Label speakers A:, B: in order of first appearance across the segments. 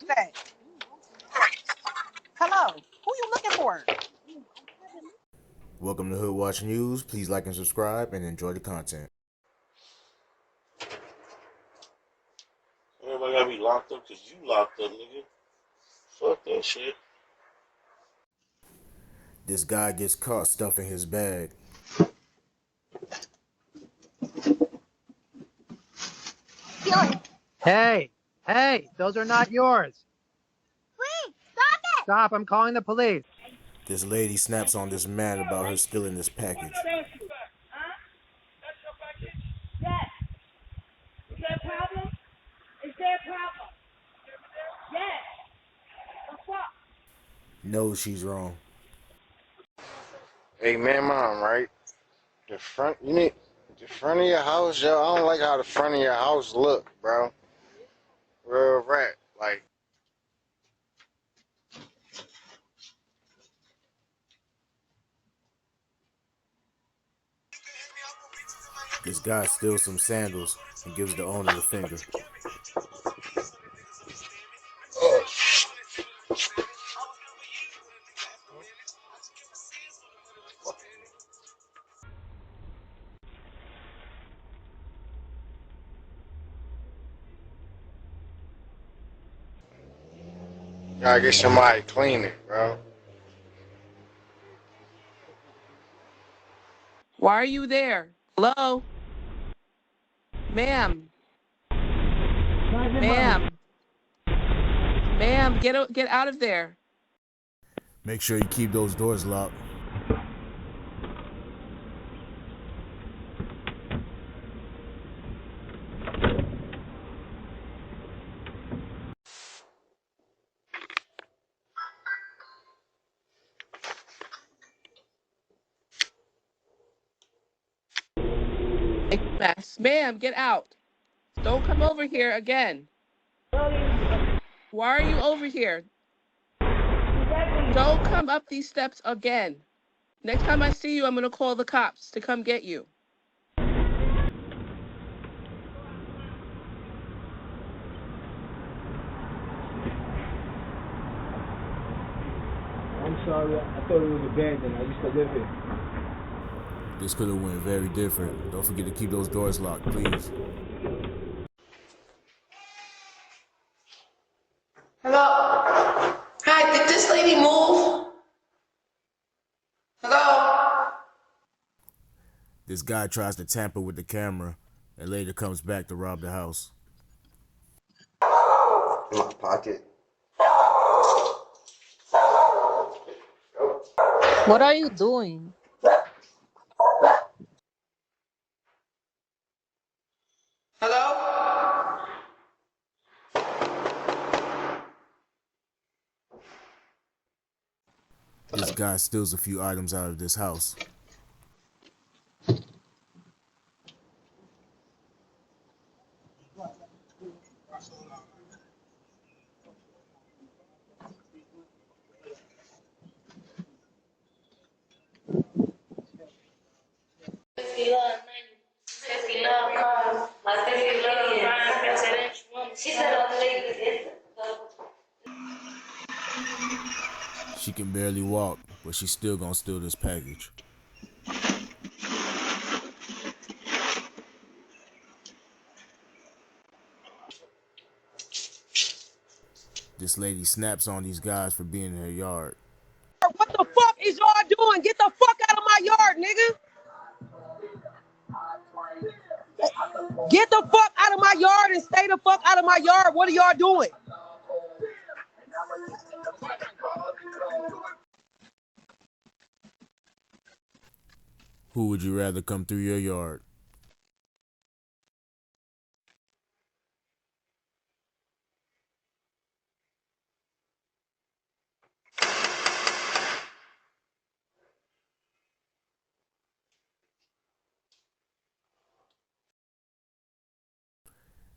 A: that? Hello, who you looking for?
B: Welcome to Hood Watch News. Please like and subscribe and enjoy the content.
C: Everybody gotta be locked up because you locked up, nigga. Fuck that shit.
B: This guy gets caught stuffing his bag.
D: Hey, those are not yours.
E: Please, stop it!
D: Stop, I'm calling the police.
B: This lady snaps on this man about her stealing this package.
F: Yes. Is there a problem? Is there a problem? Yes. The fuck?
B: No, she's wrong.
G: Hey man, mom, right? The front of your house, yo. I don't like how the front of your house look, bro. Real rat, like.
B: This guy steals some sandals and gives the owner the finger.
G: Gotta get somebody to clean it, bro.
H: Why are you there? Hello? Ma'am. Ma'am. Ma'am, get out of there.
B: Make sure you keep those doors locked.
H: Mess. Ma'am, get out. Don't come over here again. Why are you over here? Don't come up these steps again. Next time I see you, I'm going to call the cops to come get you.
I: I'm sorry, I thought it was abandoned. I used to live here.
B: This could have went very different. Don't forget to keep those doors locked, please.
A: Hello? Hi, did this lady move? Hello?
B: This guy tries to tamper with the camera and later comes back to rob the house.
J: In my pocket.
K: What are you doing?
A: Hello?
B: This guy steals a few items out of this house. She can barely walk, but she's still gonna steal this package. This lady snaps on these guys for being in her yard.
A: What the fuck is y'all doing? Get the fuck out of my yard, nigga! Get the fuck out of my yard and stay the fuck out of my yard. What are y'all doing?
B: Who would you rather come through your yard?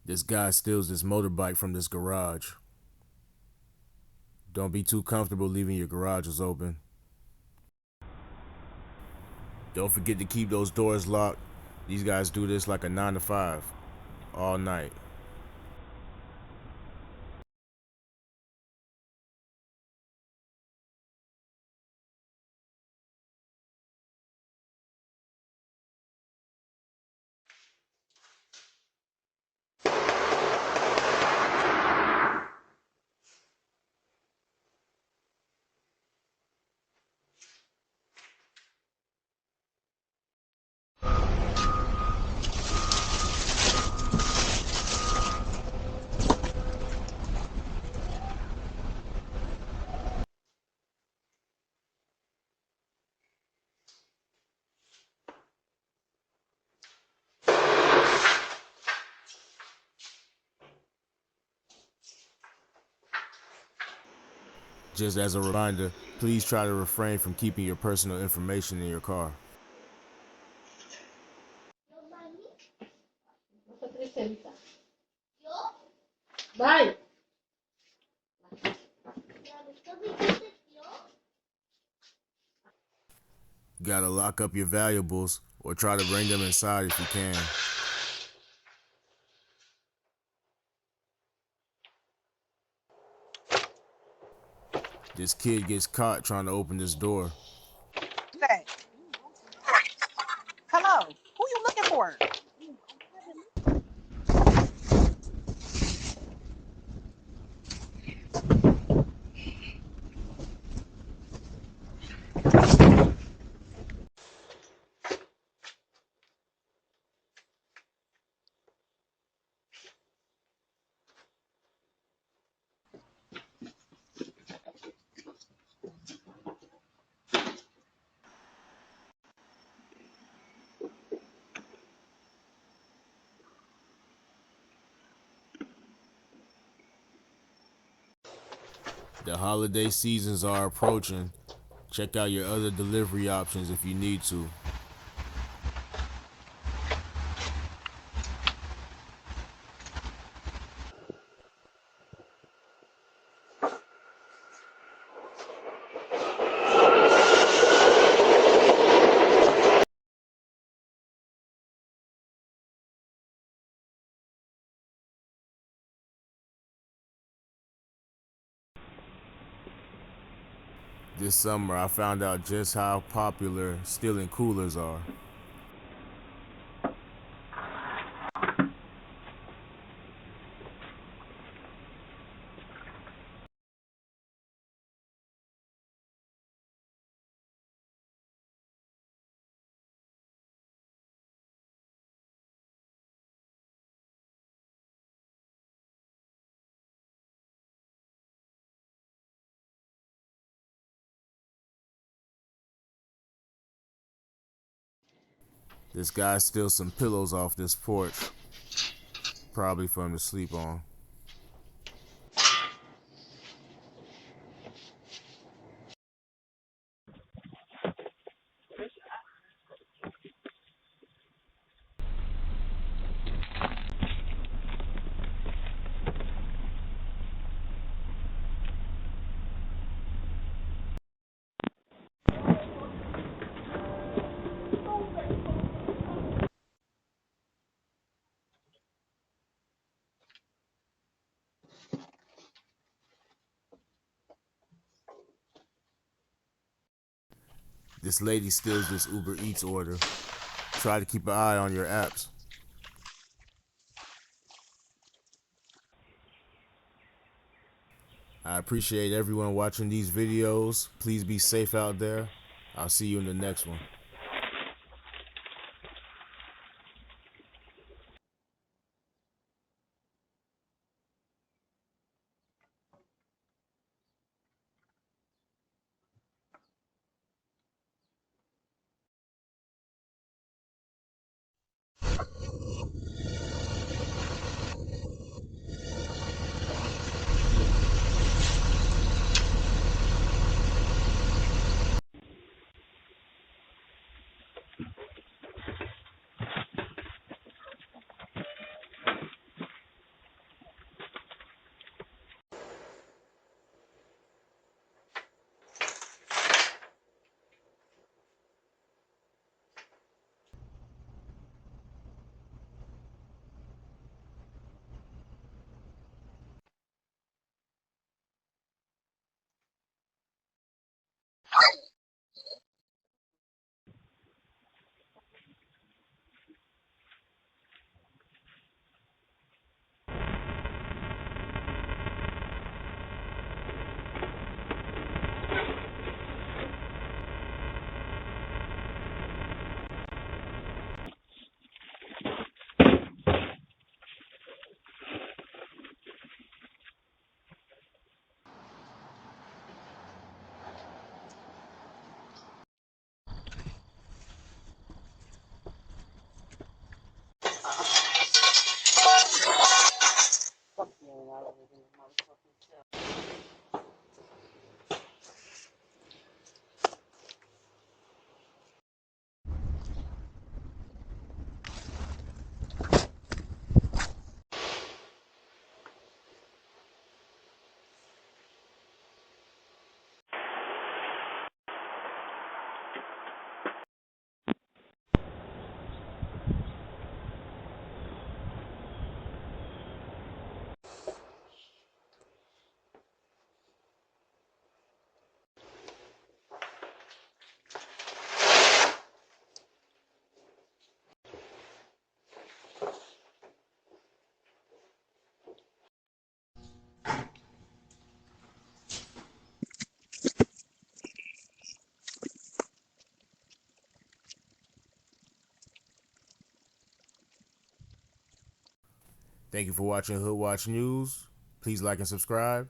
B: This guy steals this motorbike from this garage. Don't be too comfortable leaving your garages open. Don't forget to keep those doors locked. These guys do this like a 9 to 5, all night. Just as a reminder, please try to refrain from keeping your personal information in your car.
F: Bye.
B: Gotta lock up your valuables or try to bring them inside if you can. This kid gets caught trying to open this door.
A: Hey. Hello. Who you looking for?
B: The holiday seasons are approaching. Check out your other delivery options if you need to. This summer, I found out just how popular stealing coolers are. This guy steals some pillows off this porch, probably for him to sleep on. This lady steals this Uber Eats order. Try to keep an eye on your apps. I appreciate everyone watching these videos. Please be safe out there. I'll see you in the next one. Thank you for watching Hood Watch News. Please like and subscribe.